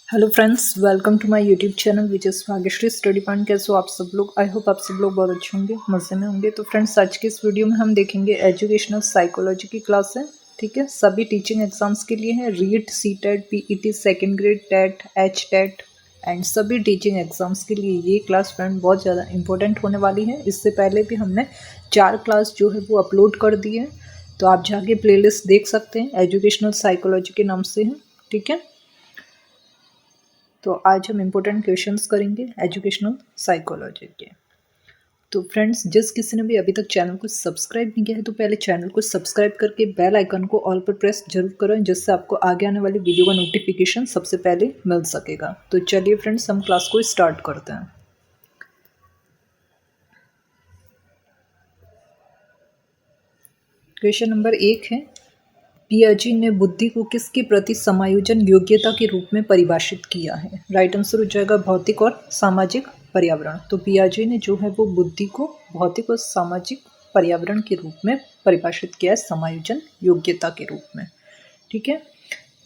Hello friends, welcome to my YouTube channel which is Bhagyashree study point. कैसे हो आप सब लोग? आई होप आप सब लोग बहुत अच्छे होंगे, मज़े में होंगे। तो फ्रेंड्स, आज के इस वीडियो में हम देखेंगे एजुकेशनल साइकोलॉजी की क्लास है। ठीक है, सभी टीचिंग एग्जाम्स के लिए है। REET, C TET, PET, second grade, TET, H TET and सभी टीचिंग एग्जाम्स के लिए ये क्लास फ्रेंड बहुत ज़्यादा इंपॉर्टेंट होने वाली है। इससे पहले भी हमने 4 क्लास जो है वो अपलोड कर दी है, तो आप जाके प्लेलिस्ट देख सकते हैं। एजुकेशनल साइकोलॉजी के नाम से है। ठीक है, तो आज हम इम्पोर्टेंट क्वेश्चंस करेंगे एजुकेशनल साइकोलॉजी के। तो फ्रेंड्स, जिस किसी ने भी अभी तक चैनल को सब्सक्राइब नहीं किया है तो पहले चैनल को सब्सक्राइब करके बेल आइकन को ऑल पर प्रेस जरूर करें, जिससे आपको आगे आने वाली वीडियो का नोटिफिकेशन सबसे पहले मिल सकेगा। तो चलिए फ्रेंड्स, हम क्लास को स्टार्ट करते हैं। क्वेश्चन नंबर 1 है, पियाजी ने बुद्धि को किसके प्रति समायोजन योग्यता के रूप में परिभाषित किया है? राइट आंसर हो जाएगा भौतिक और सामाजिक पर्यावरण। तो पियाजी ने जो है वो बुद्धि को भौतिक और सामाजिक पर्यावरण के रूप में परिभाषित किया है, समायोजन योग्यता के रूप में। ठीक है,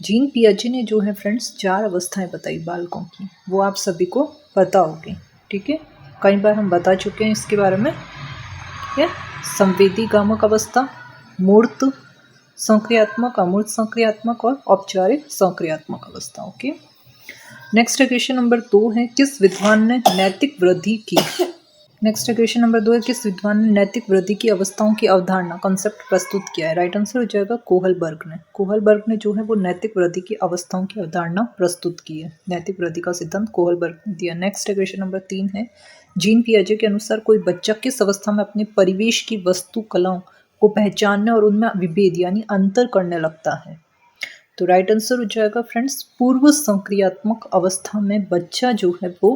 जीन पियाजी ने जो है फ्रेंड्स 4 अवस्थाएं बताई बालकों की, वो आप सभी को पता होगी। ठीक है, कई बार हम बता चुके हैं इसके बारे में। ठीक है, संवेदीगामक अवस्था, मूर्त संक्रियात्मक, अमूर्त संक्रियात्मक और औपचारिक संक्रियात्मक अवस्था। ओके, नेक्स्ट क्वेश्चन नंबर 2 है, किस विद्वान ने नैतिक वृद्धि की? नेक्स्ट क्वेश्चन नंबर 2 है, किस विद्वान ने नैतिक वृद्धि की अवस्थाओं की अवधारणा कॉन्सेप्ट प्रस्तुत किया है? राइट आंसर हो जाएगा कोहलबर्ग ने। कोहलबर्ग ने जो है वो नैतिक वृद्धि की अवस्थाओं की अवधारणा प्रस्तुत की है। नैतिक वृद्धि का सिद्धांत कोहलबर्ग ने दिया। नेक्स्ट क्वेश्चन नंबर 3 है, जीन पियाजे के अनुसार कोई बच्चा किस अवस्था में अपने परिवेश की वस्तु कलाओं को पहचानने और उनमें विभेद यानी अंतर करने लगता है? तो राइट आंसर हो जाएगा फ्रेंड्स पूर्व संक्रियात्मक अवस्था में बच्चा जो है वो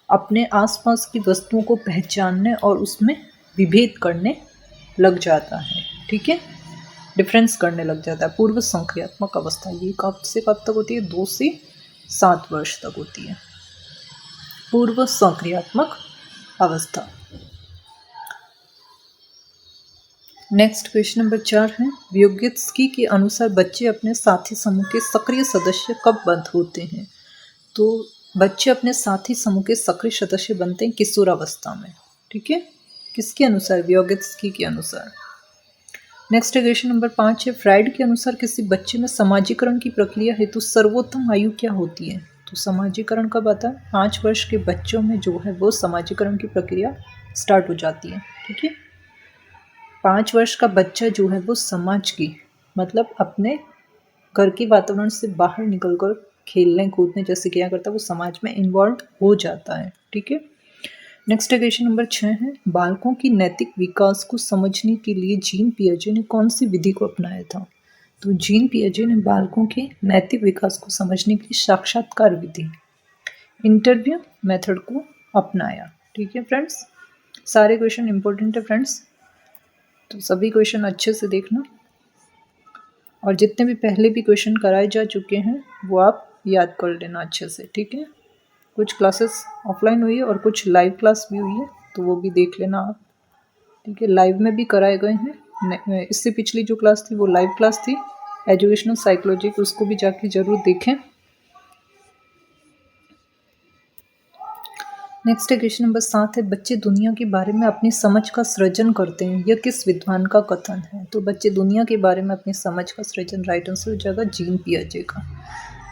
अपने आसपास की वस्तुओं को पहचानने और उसमें विभेद करने लग जाता है। ठीक है, डिफरेंस करने लग जाता है। पूर्व संक्रियात्मक अवस्था ये कब से कब तक होती है? 2 से 7 वर्ष तक होती है पूर्व संक्रियात्मक अवस्था। नेक्स्ट क्वेश्चन नंबर 4 है, व्योग्यत्स्की के अनुसार बच्चे अपने साथी समूह के सक्रिय सदस्य कब बंद होते हैं? तो बच्चे अपने साथी समूह के सक्रिय सदस्य बनते हैं किशोरावस्था में। ठीक है, किसके अनुसार? व्योग्यत्स्की के अनुसार। नेक्स्ट क्वेश्चन नंबर 5 है, फ्राइड के अनुसार किसी बच्चे में समाजीकरण की प्रक्रिया हेतु सर्वोत्तम आयु क्या होती है? तो समाजीकरण कब आता है? 5 वर्ष के बच्चों में जो है वो समाजीकरण की प्रक्रिया स्टार्ट हो जाती है। ठीक है, 5 वर्ष का बच्चा जो है वो समाज की मतलब अपने घर के वातावरण से बाहर निकलकर खेलने कूदने जैसे क्या करता है, वो समाज में इन्वॉल्व हो जाता है। ठीक है, नेक्स्ट क्वेश्चन नंबर 6 है, बालकों की नैतिक विकास को समझने के लिए जीन पियाजे ने कौन सी विधि को अपनाया था? तो जीन पियाजे ने बालकों के नैतिक विकास को समझने के लिए साक्षात्कार विधि, इंटरव्यू मेथड को अपनाया। ठीक है फ्रेंड्स, सारे क्वेश्चन इंपॉर्टेंट है फ्रेंड्स, तो सभी क्वेश्चन अच्छे से देखना और जितने भी पहले भी क्वेश्चन कराए जा चुके हैं वो आप याद कर लेना अच्छे से। ठीक है, कुछ क्लासेस ऑफलाइन हुई है और कुछ लाइव क्लास भी हुई है, तो वो भी देख लेना आप। ठीक है, लाइव में भी कराए गए हैं। इससे पिछली जो क्लास थी वो लाइव क्लास थी एजुकेशनल साइकोलॉजी की, उसको भी जाके ज़रूर देखें। नेक्स्ट क्वेश्चन नंबर 7 है, बच्चे दुनिया के बारे में अपनी समझ का सृजन करते हैं, यह किस विद्वान का कथन है? तो बच्चे दुनिया के बारे में अपनी समझ का सृजन, राइट आंसर हो जाएगा जीन पियाजे का।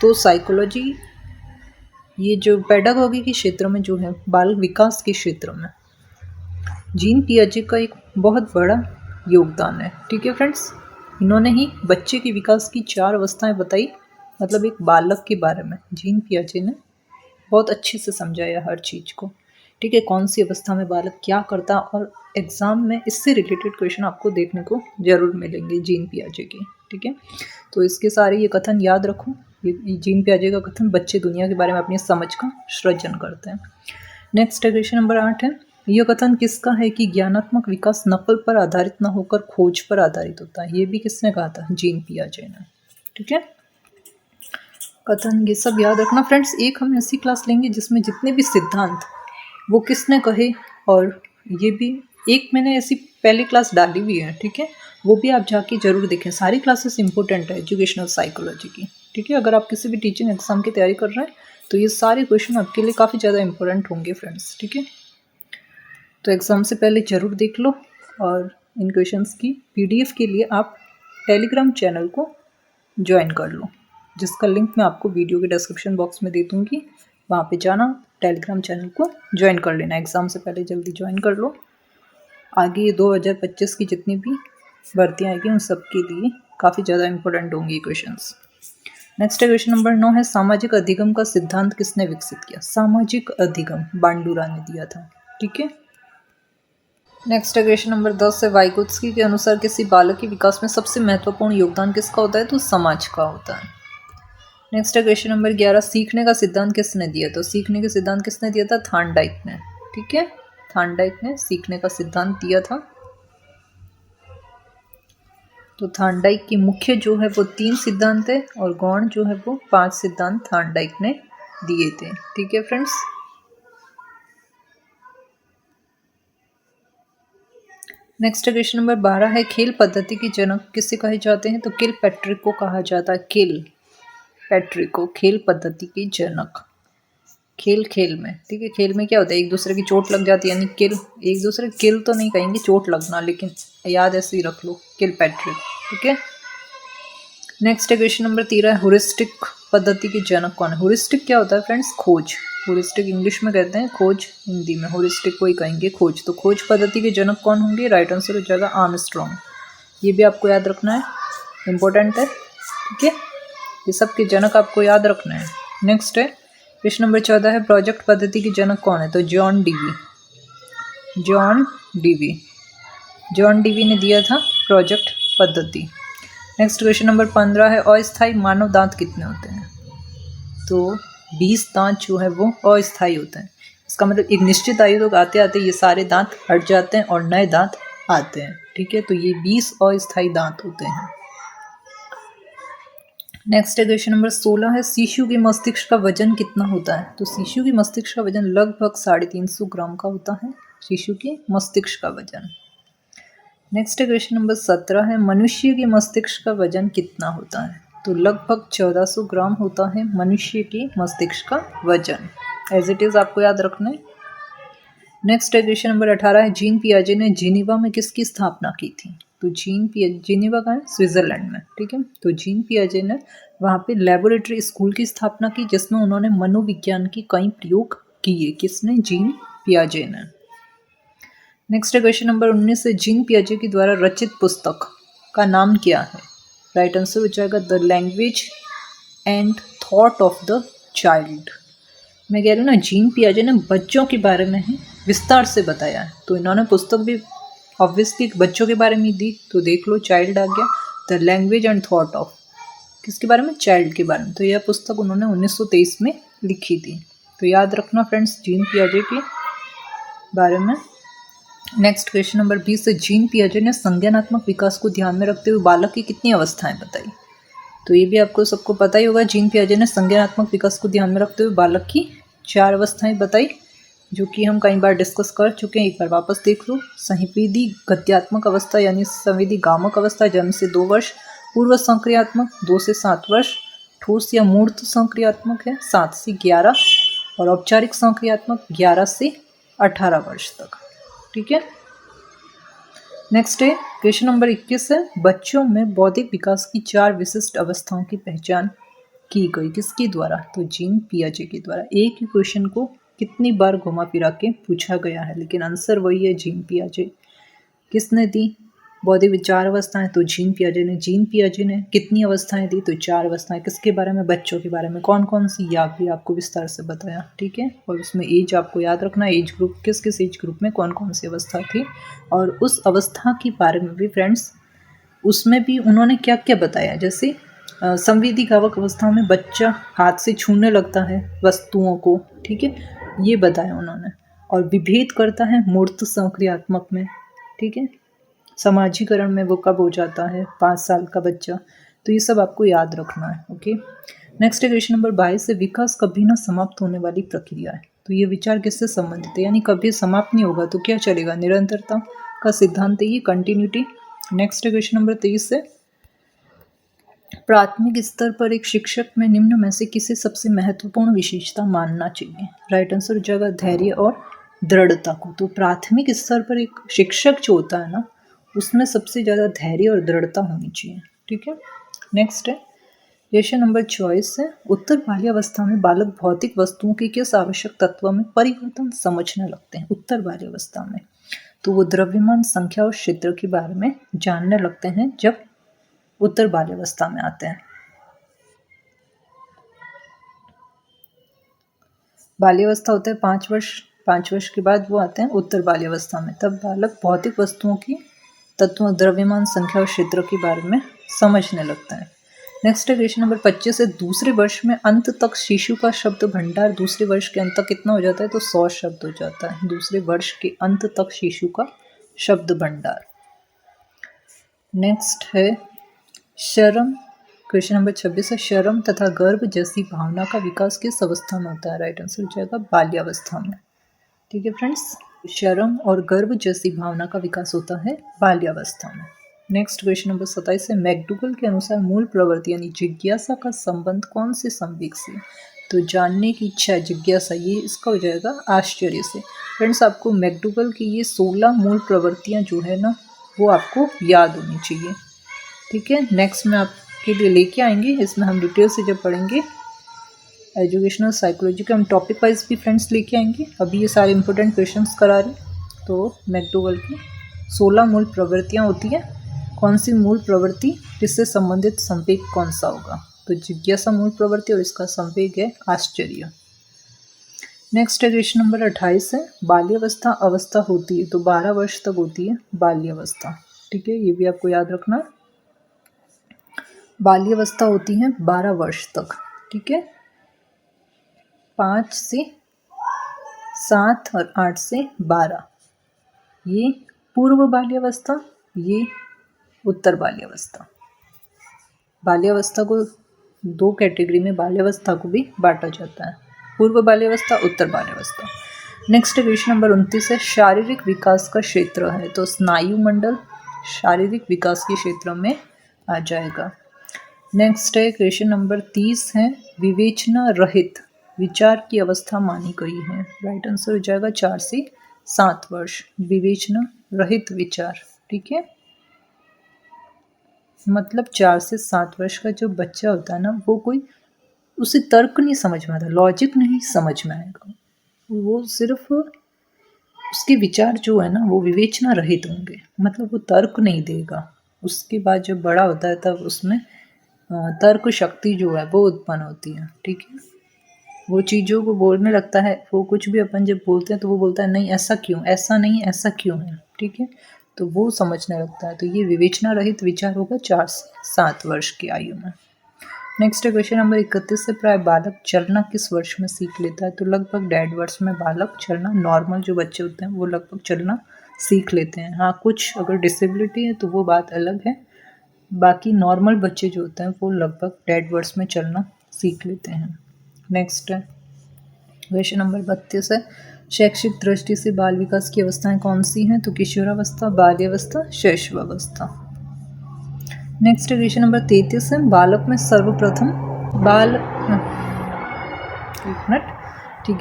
तो साइकोलॉजी ये जो पेडागॉजी के क्षेत्र में जो है बाल विकास के क्षेत्र में जीन पियाजे का एक बहुत बड़ा योगदान है। ठीक है फ्रेंड्स, इन्होंने ही बच्चे के विकास की 4 अवस्थाएं बताई, मतलब एक बालक के बारे में जीन पियाजे ने बहुत अच्छे से समझाया हर चीज़ को। ठीक है, कौन सी अवस्था में बालक क्या करता, और एग्ज़ाम में इससे रिलेटेड क्वेश्चन आपको देखने को जरूर मिलेंगे जीन पियाजे के। ठीक है, तो इसके सारे ये कथन याद रखो। ये जीन पियाजे का कथन, बच्चे दुनिया के बारे में अपनी समझ का सृजन करते हैं। नेक्स्ट क्वेश्चन नंबर 8 है, यह कथन किसका है कि ज्ञानात्मक विकास नकल पर आधारित न होकर खोज पर आधारित होता है? ये भी किसने कहा था? जीन पियाजे ने। ठीक है, कथन ये सब याद रखना फ्रेंड्स। एक हम ऐसी क्लास लेंगे जिसमें जितने भी सिद्धांत वो किसने कहे, और ये भी एक मैंने ऐसी पहली क्लास डाली हुई है। ठीक है, वो भी आप जाके जरूर देखें। सारी क्लासेस इंपॉर्टेंट है एजुकेशनल साइकोलॉजी की। ठीक है, अगर आप किसी भी टीचिंग एग्जाम की तैयारी कर रहे हैं तो ये सारे क्वेश्चन आपके लिए काफ़ी ज़्यादा इंपॉर्टेंट होंगे फ्रेंड्स, ठीक है। तो एग्ज़ाम से पहले ज़रूर देख लो, और इन क्वेश्चंस की PDF के लिए आप टेलीग्राम चैनल को ज्वाइन कर लो, जिसका लिंक मैं आपको वीडियो के डिस्क्रिप्शन बॉक्स में दे दूँगी। वहाँ पे जाना, टेलीग्राम चैनल को ज्वाइन कर लेना, एग्ज़ाम से पहले जल्दी ज्वाइन कर लो। आगे 2025 की जितनी भी भर्तियाँ आएगी उन सब के लिए काफ़ी ज़्यादा इंपॉर्टेंट होंगी क्वेश्चंस। नेक्स्ट क्वेश्चन नंबर 9 है, सामाजिक अधिगम का सिद्धांत किसने विकसित किया? सामाजिक अधिगम बांडुरा ने दिया था, ठीक है। नेक्स्ट क्वेश्चन नंबर 10 है, वाइगोत्स्की के अनुसार किसी बालक के विकास में सबसे महत्वपूर्ण योगदान किसका होता है? तो समाज का होता है। नेक्स्ट क्वेश्चन नंबर 11, सीखने का सिद्धांत किसने दिया? तो सीखने का सिद्धांत किसने दिया था? थार्नडाइक ने, ठीक है। थार्नडाइक ने सीखने का सिद्धांत दिया था। तो थार्नडाइक की मुख्य जो है वो 3 सिद्धांत है, और गौण जो है वो 5 सिद्धांत थार्नडाइक ने दिए थे, ठीक है फ्रेंड्स। नेक्स्ट क्वेश्चन नंबर 12 है, खेल पद्धति के जनक किसे कहे जाते हैं? तो किलपैट्रिक को कहा जाता है। किलपैट्रिक को खेल पद्धति के जनक। खेल में, ठीक है। खेल में क्या होता है, एक दूसरे की चोट लग जाती है, यानी किल, एक दूसरे किल तो नहीं कहेंगे, चोट लगना, लेकिन याद ऐसे ही रख लो, किलपैट्रिक, ठीक है। नेक्स्ट क्वेश्चन नंबर 13 है, हुरिस्टिक पद्धति के जनक कौन है? हुरिस्टिक क्या होता है फ्रेंड्स? खोज। हुरिस्टिक इंग्लिश में कहते हैं, खोज हिंदी में हुरिस्टिक को ही कहेंगे खोज। तो खोज पद्धति के जनक कौन होंगे? राइट आंसर हो जाएगा आर्मस्ट्रॉन्ग। ये भी आपको याद रखना है, इंपॉर्टेंट है, ठीक है। ये सब के जनक आपको याद रखना है। नेक्स्ट है क्वेश्चन नंबर 14 है, प्रोजेक्ट पद्धति के जनक कौन है? तो जॉन डीवी। जॉन डीवी ने दिया था प्रोजेक्ट पद्धति। नेक्स्ट क्वेश्चन नंबर 15 है, अस्थायी मानव दांत कितने होते हैं? तो 20 दांत जो है वो अस्थायी होते हैं। इसका मतलब एक निश्चित आयु तक आते आते ये सारे दांत हट जाते हैं और नए दांत आते हैं, ठीक है। तो ये 20 अस्थायी दांत होते हैं। नेक्स्ट क्वेश्चन नंबर 16 है, शिशु के मस्तिष्क का वजन कितना होता है? तो शिशु के मस्तिष्क का वजन लगभग 350 ग्राम का होता है, शिशु के मस्तिष्क का वजन। नेक्स्ट क्वेश्चन नंबर 17 है, मनुष्य के मस्तिष्क का वजन कितना होता है? तो लगभग 1400 ग्राम होता है मनुष्य के मस्तिष्क का वजन। एज इट इज आपको याद रखना है। नेक्स्ट क्वेश्चन नंबर 18 है, जीन पियाजे ने जिनेवा में किसकी स्थापना की थी? तो जिनेवा का है स्विट्जरलैंड में, ठीक है। तो जीन पियाजे ने वहाँ पे लेबोरेटरी स्कूल की स्थापना की, जिसमें उन्होंने मनोविज्ञान की कई प्रयोग किए। किसने? जीन पियाजे ने। नेक्स्ट क्वेश्चन नंबर 19 है, जीन पियाजे के द्वारा रचित पुस्तक का नाम क्या है? राइट आंसर हो जाएगा the language and thought of the child. मैं कह रही हूँ ना, जीन पियाजे ने बच्चों के बारे में ही विस्तार से बताया है, तो इन्होंने पुस्तक भी ऑब्वियसली बच्चों के बारे में दी। तो देख लो, चाइल्ड आ गया, the language and thought of, किसके बारे में? चाइल्ड के बारे में। तो यह पुस्तक उन्होंने 1923 में लिखी थी। तो याद रखना फ्रेंड्स जीन पियाजे के बारे में। नेक्स्ट क्वेश्चन नंबर 20 है, जीन पियाजे ने संज्ञानात्मक विकास को ध्यान में रखते हुए बालक की कितनी अवस्थाएं बताई? तो ये भी आपको सबको पता ही होगा, जीन पियाजे ने संज्ञानात्मक विकास को ध्यान में रखते हुए बालक की 4 अवस्थाएं बताई, जो कि हम कई बार डिस्कस कर चुके हैं। एक बार वापस देख लो। संवेदी गद्यात्मक अवस्था यानी संवेदी गामक अवस्था जन्म से 2 वर्ष, पूर्व संक्रियात्मक 2 से 7 वर्ष, ठोस या मूर्त संक्रियात्मक है 7 से 11, और औपचारिक संक्रियात्मक 11 से 18 वर्ष तक, ठीक है। नेक्स्ट है क्वेश्चन नंबर 21 है, बच्चों में बौद्धिक विकास की 4 विशिष्ट अवस्थाओं की पहचान की गई, किसके द्वारा? तो जीन पियाजे के द्वारा। एक ही क्वेश्चन को कितनी बार घुमा फिरा के पूछा गया है, लेकिन आंसर वही है, जीन पियाजे। किसने दी बौद्धिक विचार अवस्थाएं? तो जीन पियाजे ने। जीन पियाजे ने कितनी अवस्थाएं दी? तो 4 अवस्थाएं। किसके बारे में? बच्चों के बारे में। कौन कौन सी, या भी आपको विस्तार से बताया, ठीक है। और उसमें एज आपको याद रखना, एज ग्रुप, किस किस एज ग्रुप में कौन कौन सी अवस्था थी, और उस अवस्था के बारे में भी फ्रेंड्स उसमें भी उन्होंने क्या क्या बताया। जैसे संवेदी गावक अवस्था में बच्चा हाथ से छूने लगता है वस्तुओं को, ठीक है, ये बताया उन्होंने। और विभेद करता है मूर्त संक्रियात्मक में, ठीक है। समाजीकरण में वो कब हो जाता है? 5 साल का बच्चा। तो ये सब आपको याद रखना है, ओके। नेक्स्ट क्वेश्चन नंबर 22 है, विकास कभी ना समाप्त होने वाली प्रक्रिया है। तो ये विचार किससे संबंधित है? यानी कभी समाप्त नहीं होगा तो क्या चलेगा? निरंतरता का सिद्धांत है ये, कंटिन्यूटी। नेक्स्ट क्वेश्चन नंबर 23 है, प्राथमिक स्तर पर एक शिक्षक में निम्न में से किसे सबसे महत्वपूर्ण विशेषता मानना चाहिए? राइट आंसर हो जाएगा धैर्य और दृढ़ता को। तो प्राथमिक स्तर पर एक शिक्षक जो होता है ना, उसमें सबसे ज़्यादा धैर्य और दृढ़ता होनी चाहिए। ठीक है, नेक्स्ट है क्वेश्चन नंबर 24 है, उत्तर बाल्यावस्था में बालक भौतिक वस्तुओं के किस आवश्यक तत्व में परिवर्तन समझने लगते हैं? उत्तर बाल्यावस्था में तो वो द्रव्यमान, संख्या और क्षेत्र के बारे में जानने लगते हैं जब उत्तर बाल्यावस्था में आते हैं। बाल्यावस्था होता है 5 वर्ष, 5 वर्ष के बाद वो आते हैं उत्तर बाल्यावस्था में। तब बालक भौतिक वस्तुओं की तत्वों, द्रव्यमान, संख्या और क्षेत्र के बारे में समझने लगता है। नेक्स्ट है क्वेश्चन नंबर 25 है, दूसरे वर्ष में अंत तक शिशु का शब्द भंडार दूसरे वर्ष के अंत तक कितना हो जाता है? तो 100 शब्द हो जाता है दूसरे वर्ष के अंत तक शिशु का शब्द भंडार। नेक्स्ट है शर्म, क्वेश्चन नंबर 26 है, शर्म तथा गर्व जैसी भावना का विकास किस अवस्था में होता है? राइट आंसर हो जाएगा बाल्यावस्था में। ठीक है फ्रेंड्स, शर्म और गर्व जैसी भावना का विकास होता है बाल्यावस्था में। नेक्स्ट क्वेश्चन नंबर 27 है, मैकडूगल के अनुसार मूल प्रवृत्ति यानी जिज्ञासा का संबंध कौन से संवेग से? तो जानने की इच्छा, जिज्ञासा, ये इसका हो जाएगा आश्चर्य से। फ्रेंड्स, आपको मैकडूगल की ये 16 मूल प्रवृत्तियाँ जो है ना, वो आपको याद होनी चाहिए। ठीक है, नेक्स्ट में आपके लिए लेके आएंगे, इसमें हम डिटेल से जब पढ़ेंगे एजुकेशनल साइकोलॉजी के हम टॉपिक वाइज भी फ्रेंड्स लेके आएंगे। अभी ये सारे इंपॉर्टेंट क्वेश्चंस करा रहे। तो मैकडूगल की 16 मूल प्रवृत्तियाँ होती हैं। कौन सी मूल प्रवृत्ति, किससे संबंधित संवेग कौन सा होगा? तो जिज्ञासा मूल प्रवृत्ति और इसका संवेग है आश्चर्य। नेक्स्ट है क्वेश्चन नंबर 28 है, बाल्यावस्था अवस्था होती है तो 12 वर्ष तक होती है बाल्यावस्था। ठीक है, ये भी आपको याद रखना। बाल्यावस्था होती है 12 वर्ष तक। ठीक है, 5 से 7 और 8 से 12 ये पूर्व बाल्यावस्था, ये उत्तर बाल्यावस्था। बाल्यावस्था को 2 कैटेगरी में बाल्यावस्था को भी बांटा जाता है, पूर्व बाल्यावस्था, उत्तर बाल्यावस्था। नेक्स्ट क्वेश्चन नंबर 29 है, शारीरिक विकास का क्षेत्र है तो स्नायु मंडल शारीरिक विकास के क्षेत्र में आ जाएगा। नेक्स्ट है क्वेश्चन नंबर 30 है, विवेचना रहित विचार की अवस्था मानी गई है। राइट आंसर हो जाएगा 4 से 7 वर्ष, विवेचना रहित विचार। ठीक है, मतलब 4 से 7 वर्ष का जो बच्चा होता है ना, वो कोई उसे तर्क नहीं समझ में आता, लॉजिक नहीं समझ में आएगा, वो सिर्फ उसके विचार जो है ना वो विवेचना रहित होंगे, मतलब वो तर्क नहीं देगा। उसके बाद जब बड़ा होता है तब उसमें तर्क शक्ति जो है वो उत्पन्न होती है। ठीक है, वो चीज़ों को बोलने लगता है, वो कुछ भी अपन जब बोलते हैं तो वो बोलता है नहीं ऐसा क्यों, ऐसा नहीं ऐसा क्यों है। ठीक है, तो वो समझने लगता है। तो ये विवेचना रहित विचार होगा 4 से 7 वर्ष की आयु में। नेक्स्ट क्वेश्चन नंबर 31 से, प्राय बालक चलना किस वर्ष में सीख लेता है? तो लगभग 1.5 वर्ष में बालक चलना, नॉर्मल जो बच्चे होते हैं वो लगभग चलना सीख लेते हैं। हाँ, कुछ अगर डिसेबिलिटी है तो वो बात अलग है, बाकी नॉर्मल बच्चे जो होते हैं वो लगभग 1.5 वर्ष में चलना सीख लेते हैं। नेक्स्ट है क्वेश्चन नंबर 32 है, शैक्षिक दृष्टि से बाल विकास की अवस्थाएं कौन सी हैं? तो किशोरावस्था, बाल्यावस्था, शैशवावस्था। नेक्स्ट क्वेश्चन नंबर 33 है, बालक में सर्वप्रथम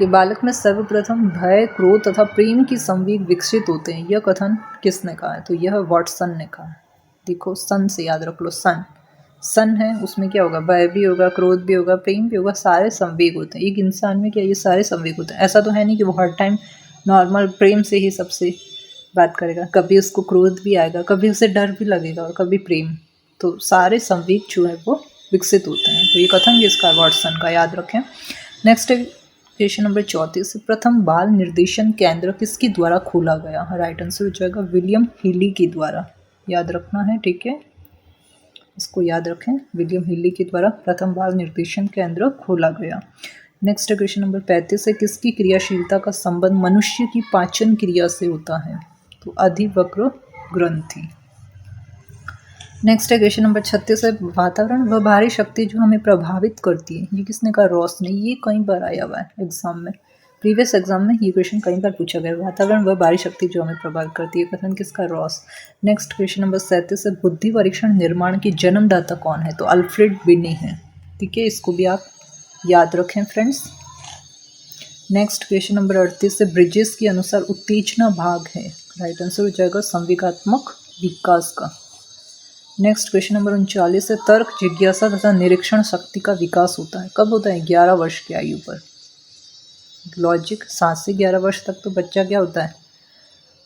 बालक में सर्वप्रथम भय, क्रोध तथा प्रेम की संवेग विकसित होते हैं, यह कथन किसने कहा है? तो यह वाटसन ने कहा है। देखो, सन से याद रख लो, सन है, उसमें क्या होगा, भय भी होगा, क्रोध भी होगा, प्रेम भी होगा, सारे संवेग होते हैं। एक इंसान में क्या ये सारे संवेग होते हैं। ऐसा तो है नहीं कि वो हर टाइम नॉर्मल प्रेम से ही सबसे बात करेगा, कभी उसको क्रोध भी आएगा, कभी उसे डर भी लगेगा और कभी प्रेम। तो सारे संवेग जो है वो विकसित होते हैं। तो ये कथन किसका, वाटसन का, याद रखें। नेक्स्ट क्वेश्चन नंबर 34, प्रथम बाल निर्देशन केंद्र किसके द्वारा खोला गया? राइट आंसर हो जाएगा विलियम हिली के द्वारा, याद रखना है। ठीक है, इसको याद रखें, विलियम हिली के द्वारा प्रथम बाल निर्देशन केंद्र खोला गया। नेक्स्ट क्वेश्चन नंबर 35 है, किसकी क्रियाशीलता का संबंध मनुष्य की पाचन क्रिया से होता है? तो अधिवक्र ग्रंथि। नेक्स्ट है क्वेश्चन नंबर 36 है, वातावरण व बाहरी शक्ति जो हमें प्रभावित करती है, ये किसने कहा? रॉस ने। ये कई बार आया हुआ है एग्जाम में, प्रीवियस एग्जाम में ये क्वेश्चन कई बार पूछा गया। वातावरण व बाहरी शक्ति जो हमें प्रभावित करती है, कथन किसका? रॉस। नेक्स्ट क्वेश्चन नंबर 37 है, बुद्धि परीक्षण निर्माण की जन्मदाता कौन है? तो अल्फ्रेड बिनी है। ठीक है, इसको भी आप याद रखें फ्रेंड्स। नेक्स्ट क्वेश्चन नंबर 38 से ब्रिजेस के अनुसार उत्तेजना भाग है, राइट आंसर हो जाएगा संवेगात्मक विकास का। नेक्स्ट क्वेश्चन नंबर 39 है, तर्क, जिज्ञासा तथा निरीक्षण शक्ति का विकास होता है, कब होता है? 11 वर्ष की आयु पर। लॉजिक, 7 से 11 वर्ष तक तो बच्चा क्या होता है,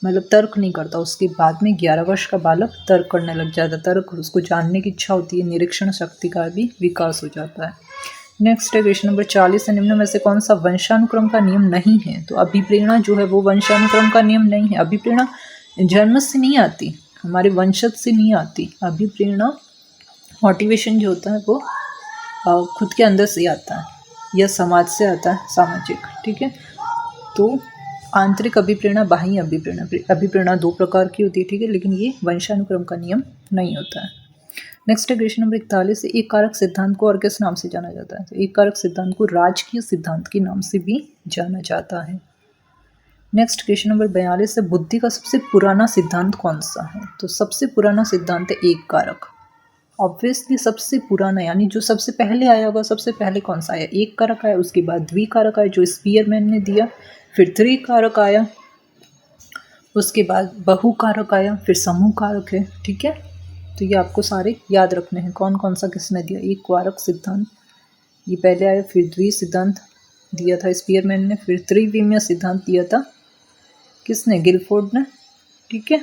मतलब तर्क नहीं करता, उसके बाद में 11 वर्ष का बालक तर्क करने लग जाता है, तर्क उसको जानने की इच्छा होती है, निरीक्षण शक्ति का भी विकास हो जाता है। नेक्स्ट है क्वेश्चन नंबर 40 है, निम्न में से कौन सा वंशानुक्रम का नियम नहीं है? तो अभिप्रेरणा जो है वो वंशानुक्रम का नियम नहीं है। अभिप्रेरणा जन्म से नहीं आती, हमारे वंशज से नहीं आती। अभिप्रेरणा मोटिवेशन जो होता है वो खुद के अंदर से आता है या समाज से आता है, सामाजिक। ठीक है, तो आंतरिक अभिप्रेरणा, बाह्य अभिप्रेरणा, अभिप्रेरणा 2 प्रकार की होती है। ठीक है, लेकिन ये वंशानुक्रम का नियम नहीं होता है। नेक्स्ट है क्वेश्चन नंबर 41, एक कारक सिद्धांत को और किस नाम से जाना जाता है? तो एक कारक सिद्धांत को राजकीय सिद्धांत के नाम से भी जाना जाता है। नेक्स्ट क्वेश्चन नंबर 42 है, बुद्धि का सबसे पुराना सिद्धांत कौन सा है? तो सबसे पुराना सिद्धांत है एक कारक। ऑब्वियसली सबसे पुराना, यानी जो सबसे पहले आया होगा, सबसे पहले कौन सा आया? एक कारक आया, उसके बाद द्विकारक आया जो स्पीयरमैन ने दिया, फिर त्रिकारक आया, उसके बाद बहुकारक आया, फिर समूह कारक है। ठीक है, तो ये आपको सारे याद रखने हैं, कौन कौन सा किसने दिया। एक कारक सिद्धांत ये पहले आया, फिर द्वि सिद्धांत दिया था स्पीयरमैन ने, फिर त्रिविमीय सिद्धांत दिया था किसने? गिलफोर्ड ने। ठीक है,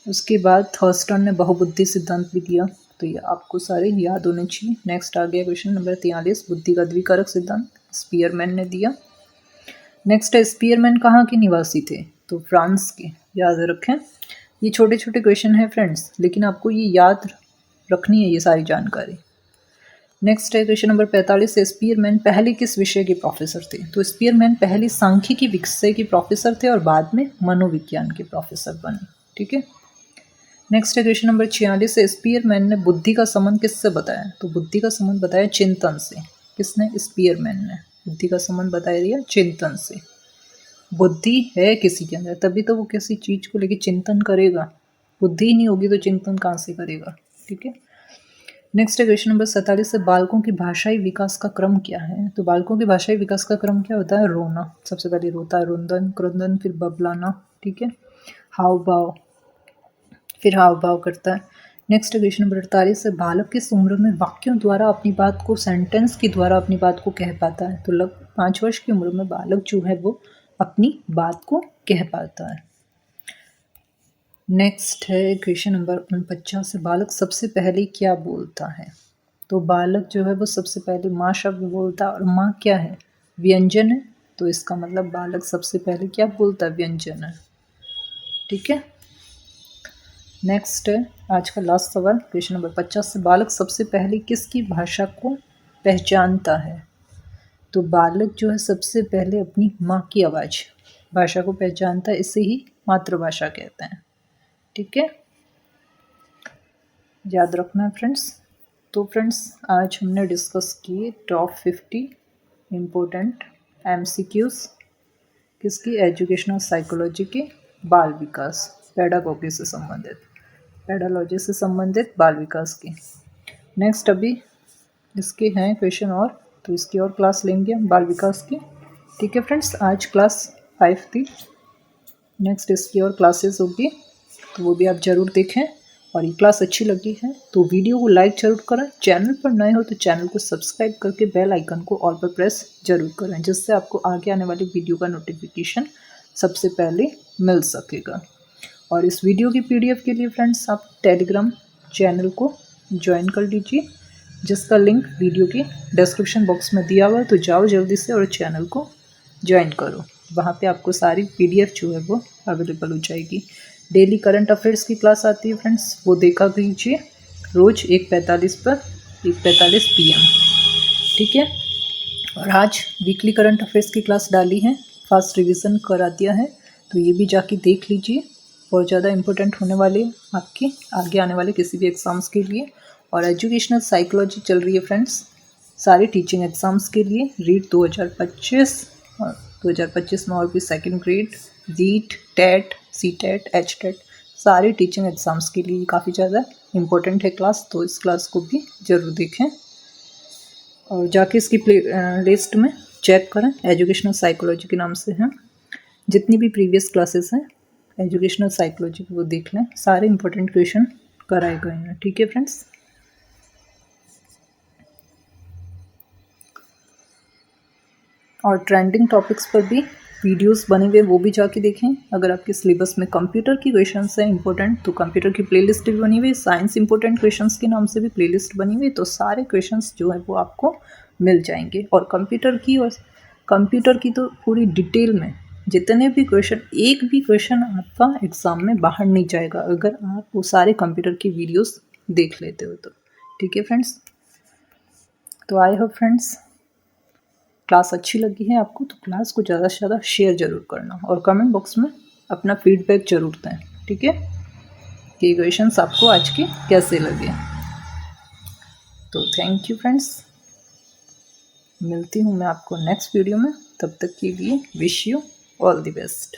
उसके बाद थर्स्टन ने बहुबुद्धि सिद्धांत भी दिया। तो ये आपको सारे याद होने चाहिए। नेक्स्ट आ गया क्वेश्चन नंबर 43, बुद्धि का द्विकारक सिद्धांत स्पीयरमैन ने दिया। नेक्स्ट है, स्पीयरमैन कहाँ के निवासी थे? तो फ्रांस के, याद रखें। ये छोटे छोटे क्वेश्चन हैं फ्रेंड्स, लेकिन आपको ये याद रखनी है ये सारी जानकारी। नेक्स्ट है क्वेश्चन नंबर 45, स्पीयरमैन पहले किस विषय के प्रोफेसर थे? तो स्पीयरमैन पहले सांख्यिकी विषय के प्रोफेसर थे और बाद में मनोविज्ञान के प्रोफेसर बने। ठीक है, नेक्स्ट है क्वेश्चन नंबर 46, स्पीयरमैन ने बुद्धि का संबंध किससे बताया? तो बुद्धि का संबंध बताया चिंतन से। किसने? स्पीयरमैन ने बुद्धि का संबंध बताया दिया चिंतन से। बुद्धि है किसी के अंदर तभी तो वो किसी चीज को लेकर चिंतन करेगा, बुद्धि ही नहीं होगी तो चिंतन कहाँ से करेगा। ठीक है, नेक्स्ट है क्वेश्चन नंबर 47 से बालकों की भाषाई विकास का क्रम क्या है? तो बालकों के भाषाई विकास का क्रम क्या होता है? रोना, सबसे पहले रोता है, रुंदन, क्रुंदन, फिर बबलाना। ठीक है, हाव भाव, फिर हाव भाव करता है। नेक्स्ट क्वेश्चन नंबर 48 है, बालक किस उम्र में वाक्यों द्वारा अपनी बात को, सेंटेंस के द्वारा अपनी बात को कह पाता है? तो लगभग 5 वर्ष की उम्र में बालक जो है वो अपनी बात को कह पाता है। नेक्स्ट है क्वेश्चन नंबर 49 से, बालक सबसे पहले क्या बोलता है? तो बालक जो है वो सबसे पहले माँ शब्द बोलता है, और माँ क्या है? व्यंजन है, तो इसका मतलब बालक सबसे पहले क्या बोलता है? व्यंजन है। ठीक है, नेक्स्ट है आज का लास्ट सवाल क्वेश्चन नंबर 50 से, बालक सबसे पहले किसकी भाषा को पहचानता है? तो बालक जो है सबसे पहले अपनी माँ की आवाज़, भाषा को पहचानता है, इसे ही मातृभाषा कहते हैं। ठीक है, याद रखना है फ्रेंड्स। तो फ्रेंड्स आज हमने डिस्कस किए टॉप 50 इम्पोर्टेंट MCQs किसकी? एजुकेशनल साइकोलॉजी के बाल विकास, पेडागोगी से संबंधित, पेडालॉजी से संबंधित बाल विकास की। नेक्स्ट अभी इसके हैं क्वेश्चन और, तो इसकी और क्लास लेंगे हम बाल विकास की। ठीक है फ्रेंड्स, आज क्लास 5 थी, नेक्स्ट इसकी और क्लासेस होगी, तो वो भी आप ज़रूर देखें। और ये क्लास अच्छी लगी है तो वीडियो को लाइक ज़रूर करें, चैनल पर नए हो तो चैनल को सब्सक्राइब करके बेल आइकन को ऑल पर प्रेस ज़रूर करें, जिससे आपको आगे आने वाली वीडियो का नोटिफिकेशन सबसे पहले मिल सकेगा। और इस वीडियो की PDF के लिए फ्रेंड्स आप टेलीग्राम चैनल को ज्वाइन कर लीजिए, जिसका लिंक वीडियो के डिस्क्रिप्शन बॉक्स में दिया हुआ है, तो जाओ जल्दी से और चैनल को ज्वाइन करो। वहाँ पे आपको सारी PDF जो है वो अवेलेबल हो जाएगी। डेली करंट अफेयर्स की क्लास आती है फ्रेंड्स, वो देखा कीजिए रोज़ 1:45 पर, 1:45 PM। ठीक है, और आज वीकली करंट अफेयर्स की क्लास डाली है, फास्ट रिवीजन करा दिया है, तो ये भी जाके देख लीजिए, बहुत ज़्यादा इम्पोर्टेंट होने वाले आपके आगे आने वाले किसी भी एग्ज़ाम्स के लिए। और एजुकेशनल साइकोलॉजी चल रही है फ्रेंड्स सारे टीचिंग एग्ज़ाम्स के लिए, रीट 2025 2025 में और भी second grade, NEET, TET, C TET, H TET सारे टीचिंग एग्ज़ाम्स के लिए काफ़ी ज़्यादा इम्पोर्टेंट है क्लास, तो इस क्लास को भी ज़रूर देखें और जाके इसकी प्ले लिस्ट में चेक करें। एजुकेशनल साइकोलॉजी के नाम से हैं, जितनी भी प्रीवियस क्लासेस हैं एजुकेशनल साइकोलॉजी की वो देख लें, सारे इंपॉर्टेंट क्वेश्चन कराए गए हैं। ठीक है फ्रेंड्स, और ट्रेंडिंग टॉपिक्स पर भी वीडियोस बने हुए वो भी जाके देखें। अगर आपके सिलेबस में कंप्यूटर की क्वेश्चंस हैं इंपॉर्टेंट तो कंप्यूटर की प्लेलिस्ट भी बनी हुई है, साइंस इंपॉर्टेंट क्वेश्चंस के नाम से भी प्लेलिस्ट बनी हुई है, तो सारे क्वेश्चंस जो है वो आपको मिल जाएंगे। और कंप्यूटर की तो पूरी डिटेल में जितने भी क्वेश्चन, एक भी क्वेश्चन आपका एग्ज़ाम में बाहर नहीं जाएगा अगर आप वो सारे कंप्यूटर की वीडियोस देख लेते हो तो। ठीक है फ्रेंड्स, तो आई होप फ्रेंड्स क्लास अच्छी लगी है आपको तो क्लास को ज़्यादा से ज़्यादा शेयर ज़रूर करना और कमेंट बॉक्स में अपना फीडबैक ज़रूर दें। ठीक है, कि क्वेश्चंस आपको आज के कैसे लगे। तो थैंक यू फ्रेंड्स, मिलती हूँ मैं आपको नेक्स्ट वीडियो में, तब तक के लिए wish you all the best.